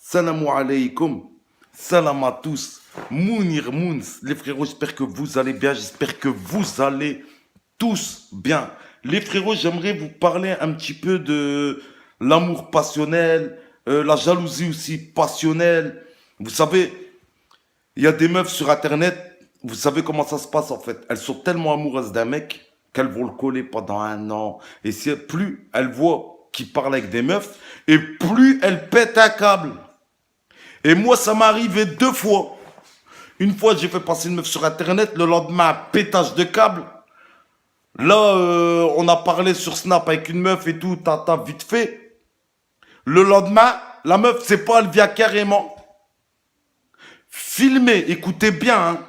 Salam alaikum. Salam à tous. Mounir Mouns. Les frérots, j'espère que vous allez bien. J'espère que vous allez tous bien. Les frérots, j'aimerais vous parler un petit peu de l'amour passionnel, la jalousie aussi passionnelle. Vous savez, il y a des meufs sur Internet, vous savez comment ça se passe en fait. Elles sont tellement amoureuses d'un mec qu'elles vont le coller pendant un an. Et plus elles voient qu'il parle avec des meufs, et plus elles pètent un câble. Et moi, ça m'est arrivé 2 fois. Une fois, j'ai fait passer une meuf sur Internet, le lendemain, pétage de câble. Là, on a parlé sur Snap avec une meuf et tout, tata, vite fait. Le lendemain, la meuf, c'est pas, elle vient carrément filmer, écoutez bien, hein,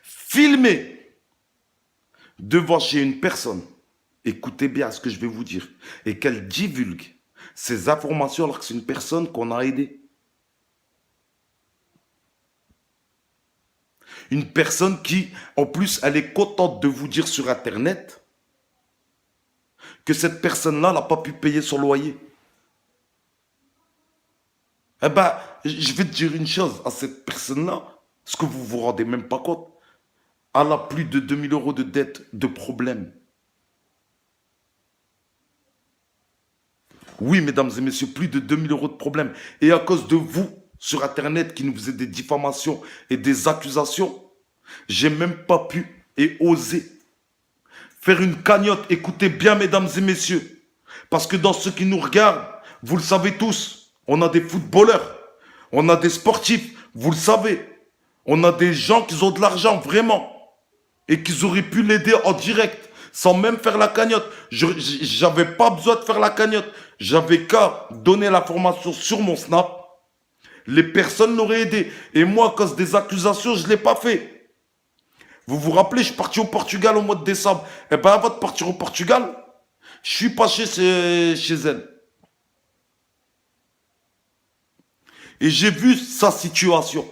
filmer devant chez une personne, écoutez bien ce que je vais vous dire, et qu'elle divulgue ces informations alors que c'est une personne qu'on a aidée. Une personne qui, en plus, elle est contente de vous dire sur Internet que cette personne-là n'a pas pu payer son loyer. Eh ben, je vais te dire une chose à cette personne-là, ce que vous vous rendez même pas compte. Elle a plus de 2000 euros de dette, de problème. Oui, mesdames et messieurs, plus de 2000 euros de problème. Et à cause de vous, sur Internet, qui nous faisait des diffamations et des accusations, j'ai même pas pu et osé faire une cagnotte. Écoutez bien, mesdames et messieurs, parce que dans ceux qui nous regardent, vous le savez tous, on a des footballeurs, on a des sportifs, vous le savez, on a des gens qui ont de l'argent, vraiment, et qui auraient pu l'aider en direct, sans même faire la cagnotte. J'avais pas besoin de faire la cagnotte, j'avais qu'à donner l'information sur mon Snap, les personnes l'auraient aidé. Et moi, à cause des accusations, je ne l'ai pas fait. Vous vous rappelez, je suis parti au Portugal au mois de décembre. Et bien avant de partir au Portugal, je suis passé chez elle. Et j'ai vu sa situation.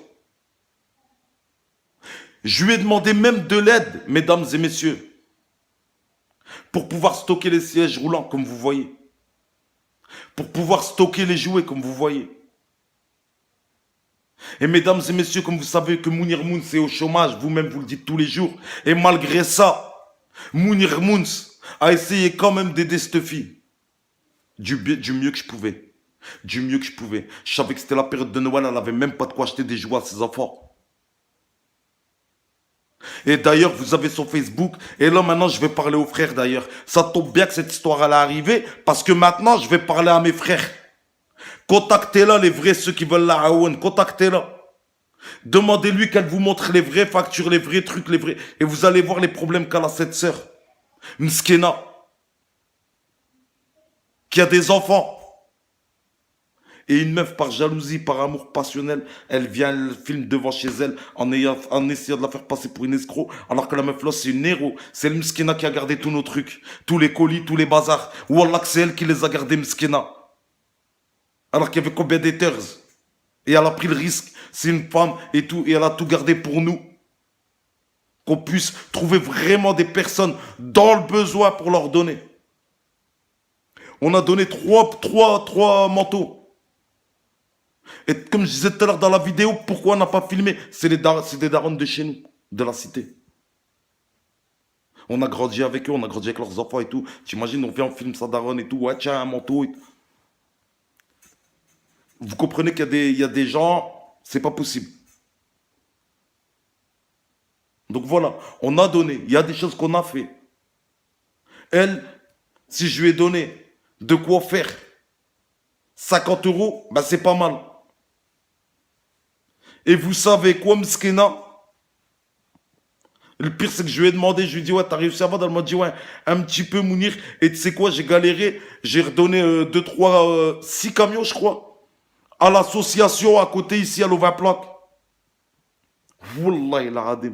Je lui ai demandé même de l'aide, mesdames et messieurs, pour pouvoir stocker les sièges roulants, comme vous voyez. Pour pouvoir stocker les jouets, comme vous voyez. Et mesdames et messieurs, comme vous savez que Mounir Mouns est au chômage, vous-même vous le dites tous les jours. Et malgré ça, Mounir Mouns a essayé quand même d'aider cette fille. Du mieux que je pouvais. Du mieux que je pouvais. Je savais que c'était la période de Noël, elle n'avait même pas de quoi acheter des jouets à ses enfants. Et d'ailleurs, vous avez son Facebook. Et là, maintenant, je vais parler aux frères d'ailleurs. Ça tombe bien que cette histoire elle est arrivée, parce que maintenant, je vais parler à mes frères. Contactez-la, les vrais, ceux qui veulent la Aouen. Contactez-la. Demandez-lui qu'elle vous montre les vraies factures, les vrais trucs, les vrais. Et vous allez voir les problèmes qu'a cette sœur. Mskena. Qui a des enfants. Et une meuf, par jalousie, par amour passionnel, elle vient, elle filme devant chez elle en essayant de la faire passer pour une escroc. Alors que la meuf là, c'est une héros. C'est le Mskena qui a gardé tous nos trucs. Tous les colis, tous les bazars. Ou Allah que c'est elle qui les a gardés, Mskena. Alors qu'il y avait combien d'haters. Et elle a pris le risque. C'est une femme et tout. Et elle a tout gardé pour nous. Qu'on puisse trouver vraiment des personnes dans le besoin pour leur donner. On a donné trois manteaux. Et comme je disais tout à l'heure dans la vidéo, pourquoi on n'a pas filmé? C'est des darons de chez nous, de la cité. On a grandi avec eux, on a grandi avec leurs enfants et tout. T'imagines, on vient, on filme sa daronne et tout. Ouais, tiens, un manteau. Vous comprenez qu'il y a des gens, c'est pas possible. Donc voilà, on a donné. Il y a des choses qu'on a fait. Elle, si je lui ai donné de quoi faire 50 euros, ben c'est pas mal. Et vous savez quoi, Mskena? Le pire, c'est que je lui ai demandé, je lui ai dit, ouais, t'as réussi à vendre? Elle m'a dit, ouais, un petit peu, Mounir. Et tu sais quoi, j'ai galéré. J'ai redonné 6 camions, je crois, à l'association à côté, ici, à l'Ovaplac. Wallah, il a radé.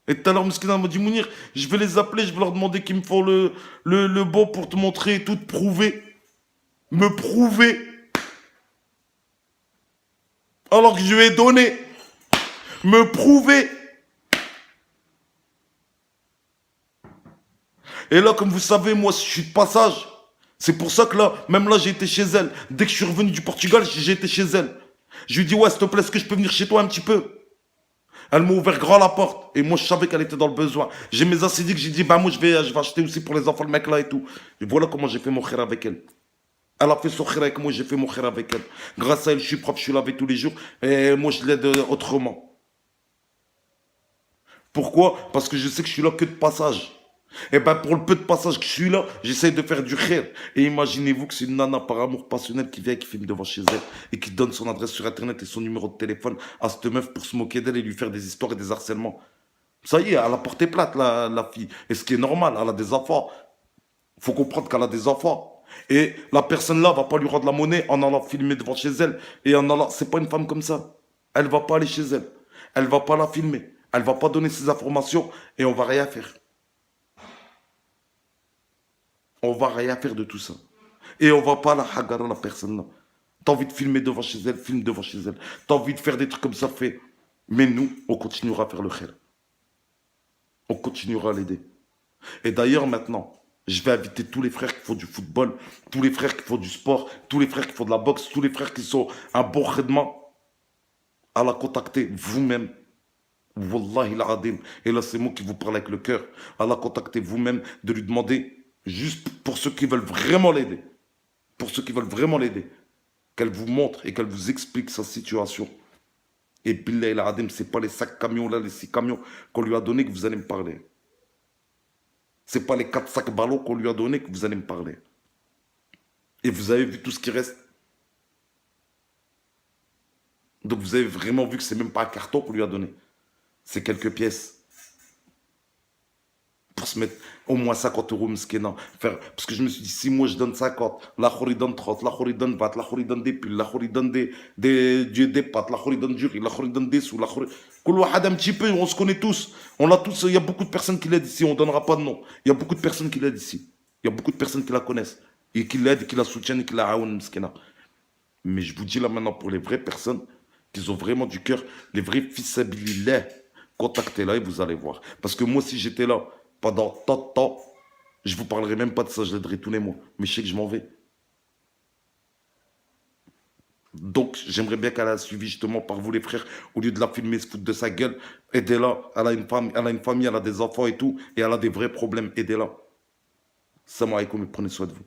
Et tout à l'heure, Mskina m'a dit, Mounir, je vais les appeler, je vais leur demander qu'ils me font le bon pour te montrer et tout, te prouver. Me prouver. Alors que je lui ai donné. Me prouver. Et là, comme vous savez, moi, je suis de passage. C'est pour ça que là, même là, j'ai été chez elle. Dès que je suis revenu du Portugal, j'ai été chez elle. Je lui ai dit, ouais, s'il te plaît, est-ce que je peux venir chez toi un petit peu? Elle m'a ouvert grand la porte. Et moi, je savais qu'elle était dans le besoin. J'ai mes assidis que j'ai dit, bah, moi, je vais acheter aussi pour les enfants, le mec là et tout. Et voilà comment j'ai fait mon khir avec elle. Elle a fait son khir avec moi, j'ai fait mon khir avec elle. Grâce à elle, je suis propre, je suis lavé tous les jours. Et moi, je l'aide autrement. Pourquoi? Parce que je sais que je suis là que de passage. Et ben pour le peu de passage que je suis là, j'essaye de faire du khir. Et imaginez-vous que c'est une nana par amour passionnel qui vient, qui filme devant chez elle et qui donne son adresse sur internet et son numéro de téléphone à cette meuf pour se moquer d'elle et lui faire des histoires et des harcèlements. Ça y est, elle a porté plainte la fille. Et ce qui est normal, elle a des enfants. Faut comprendre qu'elle a des enfants. Et la personne là va pas lui rendre la monnaie en allant filmer devant chez elle. Et en allant, c'est pas une femme comme ça. Elle va pas aller chez elle. Elle va pas la filmer. Elle va pas donner ses informations et on va rien faire. On va rien faire de tout ça. Et on va pas la hagara la personne là. T'as envie de filmer devant chez elle, filme devant chez elle. T'as envie de faire des trucs comme ça, fais. Mais nous, on continuera à faire le khir. On continuera à l'aider. Et d'ailleurs, maintenant, je vais inviter tous les frères qui font du football, tous les frères qui font du sport, tous les frères qui font de la boxe, tous les frères qui sont un bon khidma, à la contacter vous-même. Wallahi l'aradim. Et là, c'est moi qui vous parle avec le cœur. À la contacter vous-même, de lui demander, juste pour ceux qui veulent vraiment l'aider, pour ceux qui veulent vraiment l'aider, qu'elle vous montre et qu'elle vous explique sa situation. Et Billah l'aradim, c'est pas les 5 camions là, les 6 camions qu'on lui a donné que vous allez me parler. C'est pas les 4 sacs ballons qu'on lui a donné que vous allez me parler. Et vous avez vu tout ce qui reste. Donc vous avez vraiment vu que c'est même pas un carton qu'on lui a donné. C'est quelques pièces. Pour se mettre au moins 50 euros, mskena. Parce que je me suis dit, si moi je donne 50, la il donne 30, la il donne 20, la il donne des pulls, la il donne des pâtes, la il donne du riz, la il donne des sous, la un petit peu, on se connaît tous. On l'a tous, il y a beaucoup de personnes qui l'aident ici, on ne donnera pas de nom. Il y a beaucoup de personnes qui l'aident ici. Il y a beaucoup de personnes qui la connaissent. Et qui l'aident, qui la soutiennent, et qui la haoun, mskena. Mais je vous dis là maintenant, pour les vraies personnes, qui ont vraiment du cœur, les vrais fils habililés, contactez-la et vous allez voir. Parce que moi, si j'étais là pendant tant de temps, je vous parlerai même pas de ça, je l'aiderai tous les mois. Mais je sais que je m'en vais. Donc, j'aimerais bien qu'elle ait suivi justement par vous, les frères, au lieu de la filmer, se foutre de sa gueule. Aidez-la. Elle a une femme, elle a une famille, elle a des enfants et tout. Et elle a des vrais problèmes. Aidez-la. Salam alaikum et prenez soin de vous.